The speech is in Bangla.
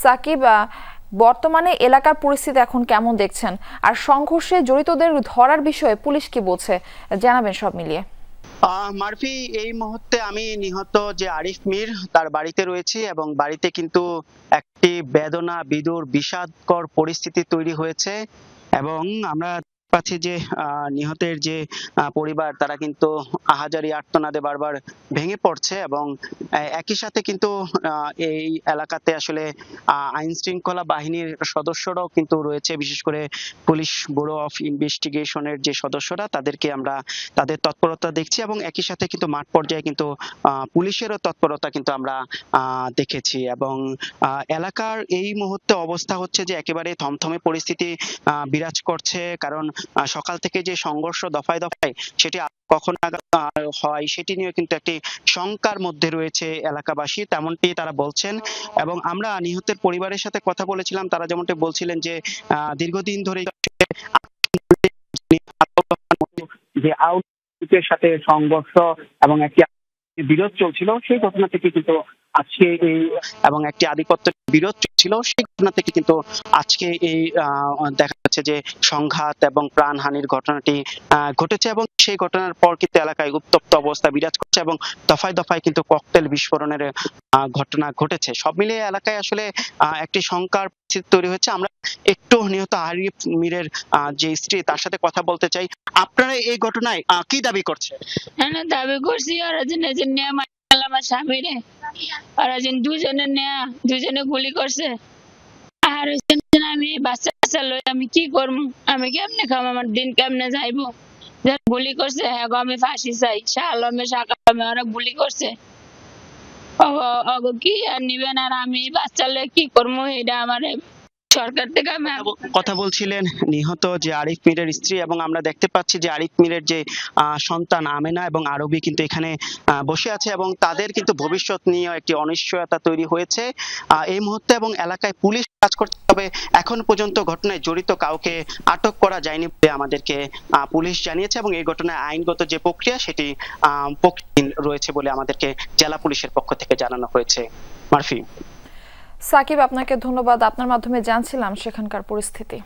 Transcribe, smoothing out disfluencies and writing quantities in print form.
সাকিব, বর্তমানে এলাকার পরিস্থিতি এখন কেমন দেখছেন, আর সংঘর্ষে জড়িতদের ধরার বিষয়ে পুলিশ কি বলছে জানাবেন সব মিলিয়ে। মারফি, এই মুহূর্তে আমি নিহত যে আরিফ মির তার বাড়িতে রয়েছি এবং বাড়িতে কিন্তু একটি বেদনা বিদুর বিষাদকর পরিস্থিতি তৈরি হয়েছে এবং আমরা পাচ্ছি যে নিহতের যে পরিবার তারা কিন্তু আহাজারি আর্তনাদে বারবার ভেঙে পড়ছে এবং একই সাথে কিন্তু এই এলাকাতে আসলে আইন শৃঙ্খলা বাহিনীর সদস্যরাও কিন্তু রয়েছে, বিশেষ করে পুলিশ ব্যুরো অফ ইনভেস্টিগেশনের যে সদস্যরা তাদেরকে আমরা তাদের তৎপরতা দেখছি এবং একই সাথে কিন্তু মাঠ পর্যায়ে কিন্তু পুলিশেরও তৎপরতা কিন্তু আমরা দেখেছি এবং এলাকার এই মুহূর্তে অবস্থা হচ্ছে যে একেবারে থমথমে পরিস্থিতি বিরাজ করছে, কারণ সকাল থেকে যে সংঘর্ষ দফায় দফায় সেটি কখন হয় সেটি নিয়ে কিন্তু একটি শঙ্কার মধ্যে রয়েছে এলাকাবাসী, তেমনটি তারা বলছেন। এবং আমরা নিহতের পরিবারের সাথে কথা বলেছিলাম, তারা যেমনটি বলছিলেন যে দীর্ঘদিন ধরে যে আউটের সাথে সংঘর্ষ এবং একটি বিরোধ চলছিল, সেই ঘটনা থেকে কিন্তু আজকে এই এবং একটি আধিপত্য বিরোধ চলছিল, সেই ঘটনা থেকে কিন্তু আজকে এই দেখা যাচ্ছে যে সংঘাত এবং প্রাণহানির ঘটনাটি ঘটেছে এবং সেই ঘটনার পর কিন্তু এলাকায় উত্তপ্ত অবস্থা বিরাজ করছে এবং দফায় দফায় কিন্তু ককটেল বিস্ফোরণের ঘটনা ঘটেছে। সব মিলিয়ে এলাকায় আসলে একটি শঙ্কার পরিস্থিতি তৈরি হয়েছে। আমরা একটু নিহত আরিফ মিরের যে স্ত্রী তার সাথে কথা বলতে চাই। আপনারা এই ঘটনায় কি দাবি করছেন? দাবি করছি ওরা যে নেয়া আমার স্বামীরে, ওরা যে দুজনে গুলি করছে। আর আমি বাচ্চা লই আমি কি করবো, আমি কেমনে খাবো, আমার দিন কেমনে যাইবো। গুলি করছে হ্যাঁ আমি ফাঁসি চাই, শালমে শাকামে ওরা গুলি করছে। কি আর নিবেন, আর আমি বাচ্চা লই কি করবো, এটা আমার সরকার থেকে কথা বলছিলেন নিহত যে আরিফ মিরের স্ত্রী এবং আমরা দেখতে পাচ্ছি যে আরিফ মিরের যে সন্তান আমেনা এবং আরবি কিন্তু এখানে বসে আছে এবং তাদের কিন্তু ভবিষ্যৎ নিয়ে একটি অনিশ্চয়তা তৈরি হয়েছে এই মুহূর্তে এবং এলাকায় পুলিশ কাজ করতে হবে। এখন পর্যন্ত ঘটনায় জড়িত কাউকে আটক করা যায়নি বলে আমাদেরকে পুলিশ জানিয়েছে এবং এই ঘটনায় আইনগত যে প্রক্রিয়া সেটি রয়েছে বলে আমাদেরকে জেলা পুলিশের পক্ষ থেকে জানানো হয়েছে। মারফি। সাকিব, আপনাকে ধন্যবাদ। আপনার মাধ্যমে জানছিলাম সেখানকার পরিস্থিতি।